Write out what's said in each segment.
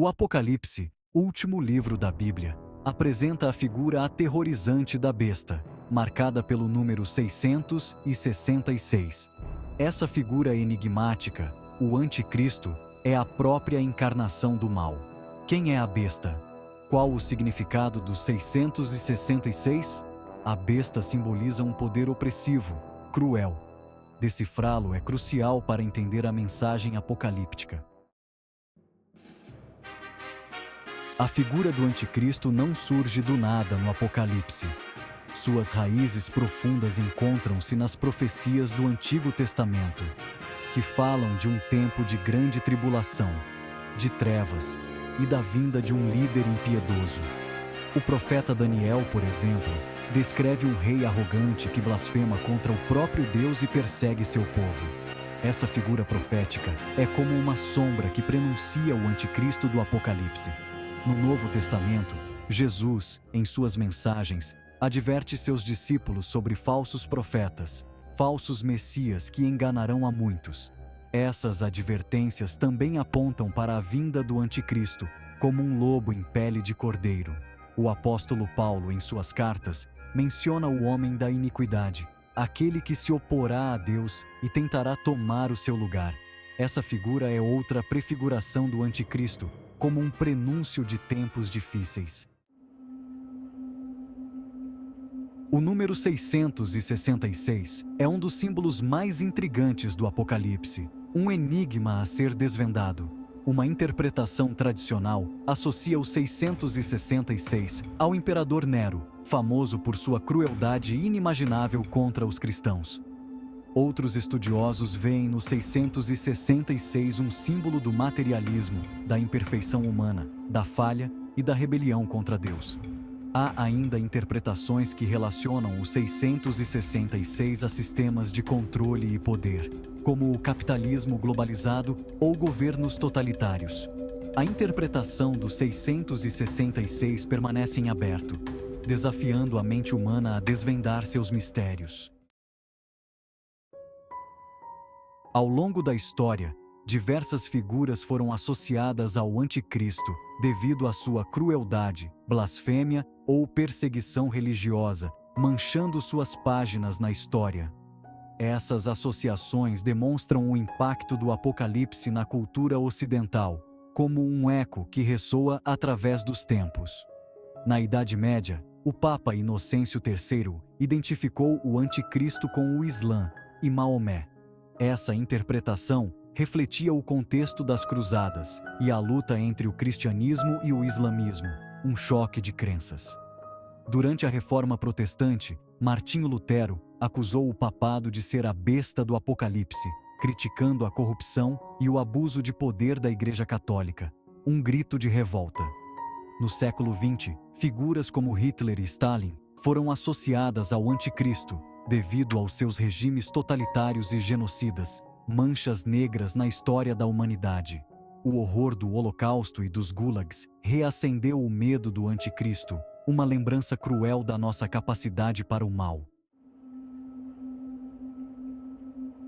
O Apocalipse, último livro da Bíblia, apresenta a figura aterrorizante da besta, marcada pelo número 666. Essa figura enigmática, o Anticristo, é a própria encarnação do mal. Quem é a besta? Qual o significado dos 666? A besta simboliza um poder opressivo, cruel. Decifrá-lo é crucial para entender a mensagem apocalíptica. A figura do Anticristo não surge do nada no Apocalipse. Suas raízes profundas encontram-se nas profecias do Antigo Testamento, que falam de um tempo de grande tribulação, de trevas e da vinda de um líder impiedoso. O profeta Daniel, por exemplo, descreve um rei arrogante que blasfema contra o próprio Deus e persegue seu povo. Essa figura profética é como uma sombra que prenuncia o Anticristo do Apocalipse. No Novo Testamento, Jesus, em suas mensagens, adverte seus discípulos sobre falsos profetas, falsos messias que enganarão a muitos. Essas advertências também apontam para a vinda do Anticristo, como um lobo em pele de cordeiro. O apóstolo Paulo, em suas cartas, menciona o homem da iniquidade, aquele que se oporá a Deus e tentará tomar o seu lugar. Essa figura é outra prefiguração do Anticristo, como um prenúncio de tempos difíceis. O número 666 é um dos símbolos mais intrigantes do Apocalipse, um enigma a ser desvendado. Uma interpretação tradicional associa o 666 ao imperador Nero, famoso por sua crueldade inimaginável contra os cristãos. Outros estudiosos veem no 666 um símbolo do materialismo, da imperfeição humana, da falha e da rebelião contra Deus. Há ainda interpretações que relacionam o 666 a sistemas de controle e poder, como o capitalismo globalizado ou governos totalitários. A interpretação do 666 permanece em aberto, desafiando a mente humana a desvendar seus mistérios. Ao longo da história, diversas figuras foram associadas ao Anticristo devido à sua crueldade, blasfêmia ou perseguição religiosa, manchando suas páginas na história. Essas associações demonstram o impacto do Apocalipse na cultura ocidental, como um eco que ressoa através dos tempos. Na Idade Média, o Papa Inocêncio III identificou o Anticristo com o Islã e Maomé. Essa interpretação refletia o contexto das cruzadas e a luta entre o cristianismo e o islamismo, um choque de crenças. Durante a Reforma Protestante, Martinho Lutero acusou o papado de ser a besta do Apocalipse, criticando a corrupção e o abuso de poder da Igreja Católica, um grito de revolta. No século XX, figuras como Hitler e Stalin foram associadas ao Anticristo devido aos seus regimes totalitários e genocidas, manchas negras na história da humanidade. O horror do Holocausto e dos Gulags reacendeu o medo do Anticristo, uma lembrança cruel da nossa capacidade para o mal.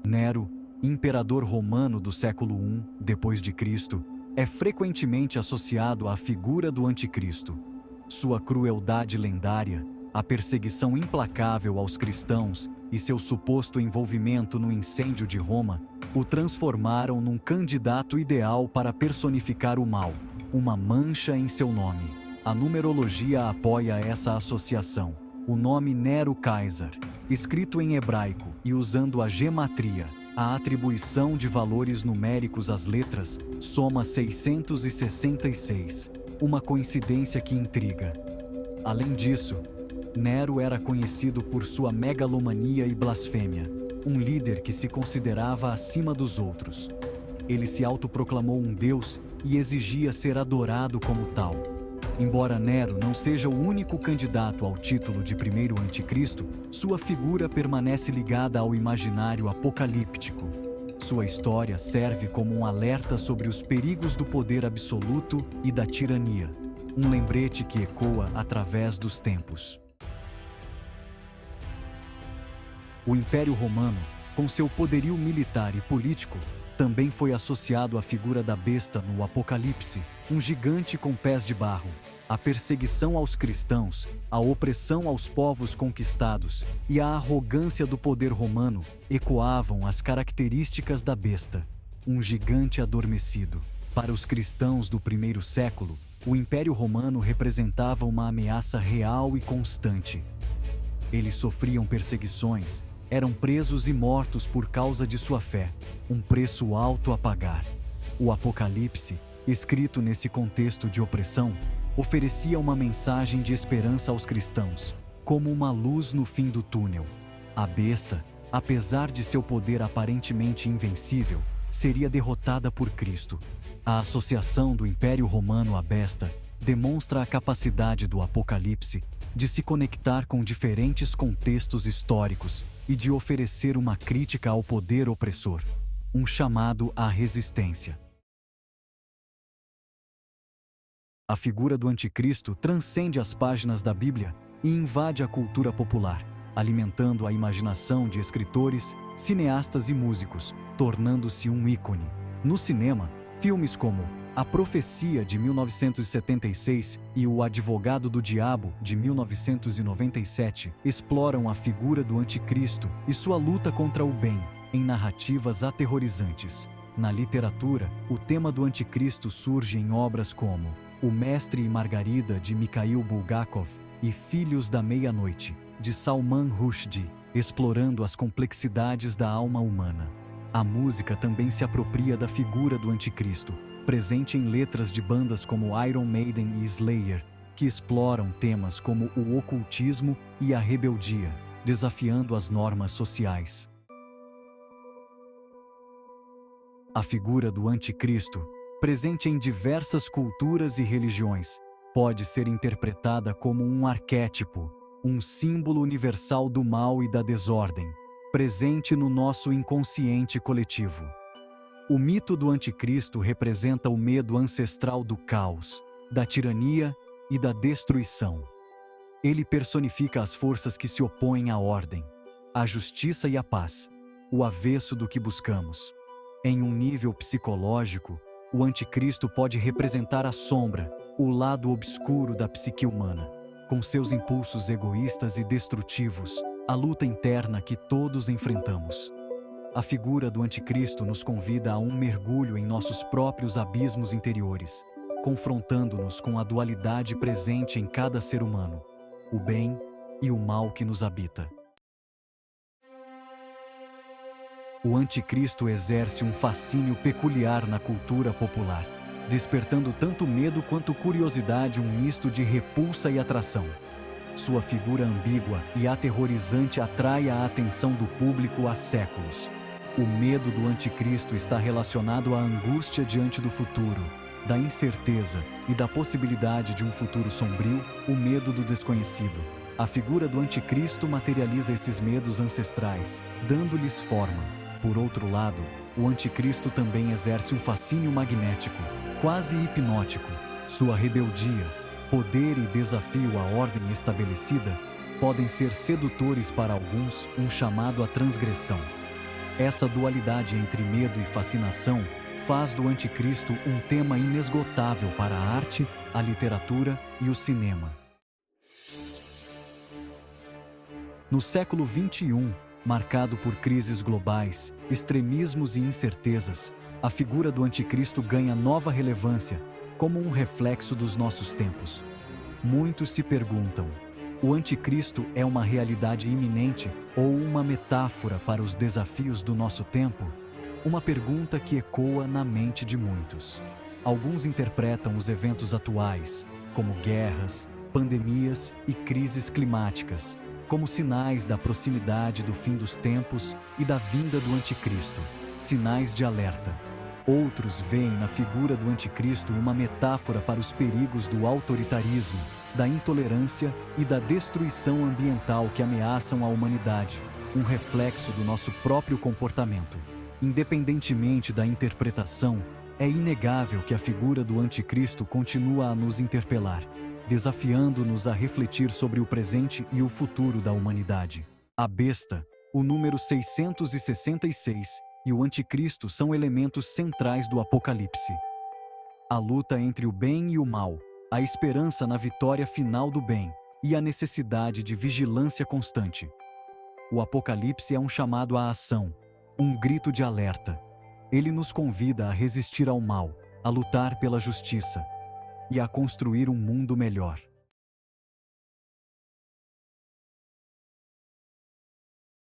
Nero, imperador romano do século I d.C., é frequentemente associado à figura do Anticristo. Sua crueldade lendária, a perseguição implacável aos cristãos e seu suposto envolvimento no incêndio de Roma o transformaram num candidato ideal para personificar o mal, uma mancha em seu nome. A numerologia apoia essa associação. O nome Nero Caesar, escrito em hebraico e usando a gematria, a atribuição de valores numéricos às letras, soma 666, uma coincidência que intriga. Além disso, Nero era conhecido por sua megalomania e blasfêmia, um líder que se considerava acima dos outros. Ele se autoproclamou um deus e exigia ser adorado como tal. Embora Nero não seja o único candidato ao título de primeiro anticristo, sua figura permanece ligada ao imaginário apocalíptico. Sua história serve como um alerta sobre os perigos do poder absoluto e da tirania, um lembrete que ecoa através dos tempos. O Império Romano, com seu poderio militar e político, Também foi associado à figura da besta no Apocalipse, um gigante com pés de barro. A perseguição aos cristãos, a opressão aos povos conquistados e a arrogância do poder romano ecoavam as características da besta, um gigante adormecido. Para os cristãos do primeiro século, o Império Romano representava uma ameaça real e constante. Eles sofriam perseguições, eram presos e mortos por causa de sua fé, um preço alto a pagar. O Apocalipse, escrito nesse contexto de opressão, oferecia uma mensagem de esperança aos cristãos, como uma luz no fim do túnel. A besta, apesar de seu poder aparentemente invencível, seria derrotada por Cristo. A associação do Império Romano à besta demonstra a capacidade do Apocalipse de se conectar com diferentes contextos históricos e de oferecer uma crítica ao poder opressor, um chamado à resistência. A figura do Anticristo transcende as páginas da Bíblia e invade a cultura popular, alimentando a imaginação de escritores, cineastas e músicos, tornando-se um ícone. No cinema, filmes como A Profecia, de 1976, e O Advogado do Diabo, de 1997, exploram a figura do Anticristo e sua luta contra o bem, em narrativas aterrorizantes. Na literatura, o tema do Anticristo surge em obras como O Mestre e Margarida, de Mikhail Bulgakov, e Filhos da Meia-Noite, de Salman Rushdie, explorando as complexidades da alma humana. A música também se apropria da figura do Anticristo, presente em letras de bandas como Iron Maiden e Slayer, que exploram temas como o ocultismo e a rebeldia, desafiando as normas sociais. A figura do Anticristo, presente em diversas culturas e religiões, pode ser interpretada como um arquétipo, um símbolo universal do mal e da desordem, presente no nosso inconsciente coletivo. O mito do Anticristo representa o medo ancestral do caos, da tirania e da destruição. Ele personifica as forças que se opõem à ordem, à justiça e à paz, o avesso do que buscamos. Em um nível psicológico, o Anticristo pode representar a sombra, o lado obscuro da psique humana, com seus impulsos egoístas e destrutivos, a luta interna que todos enfrentamos. A figura do Anticristo nos convida a um mergulho em nossos próprios abismos interiores, confrontando-nos com a dualidade presente em cada ser humano, o bem e o mal que nos habita. O Anticristo exerce um fascínio peculiar na cultura popular, despertando tanto medo quanto curiosidade, um misto de repulsa e atração. Sua figura ambígua e aterrorizante atrai a atenção do público há séculos. O medo do Anticristo está relacionado à angústia diante do futuro, da incerteza e da possibilidade de um futuro sombrio, o medo do desconhecido. A figura do Anticristo materializa esses medos ancestrais, dando-lhes forma. Por outro lado, o Anticristo também exerce um fascínio magnético, quase hipnótico. Sua rebeldia, poder e desafio à ordem estabelecida podem ser sedutores para alguns, um chamado à transgressão. Essa dualidade entre medo e fascinação faz do Anticristo um tema inesgotável para a arte, a literatura e o cinema. No século XXI, marcado por crises globais, extremismos e incertezas, a figura do Anticristo ganha nova relevância, como um reflexo dos nossos tempos. Muitos se perguntam: o Anticristo é uma realidade iminente ou uma metáfora para os desafios do nosso tempo? Uma pergunta que ecoa na mente de muitos. Alguns interpretam os eventos atuais, como guerras, pandemias e crises climáticas, como sinais da proximidade do fim dos tempos e da vinda do Anticristo, sinais de alerta. Outros veem na figura do Anticristo uma metáfora para os perigos do autoritarismo, da intolerância e da destruição ambiental que ameaçam a humanidade, um reflexo do nosso próprio comportamento. Independentemente da interpretação, é inegável que a figura do Anticristo continua a nos interpelar, desafiando-nos a refletir sobre o presente e o futuro da humanidade. A besta, o número 666, e o anticristo são elementos centrais do Apocalipse. A luta entre o bem e o mal, a esperança na vitória final do bem e a necessidade de vigilância constante. O Apocalipse é um chamado à ação, um grito de alerta. Ele nos convida a resistir ao mal, a lutar pela justiça e a construir um mundo melhor.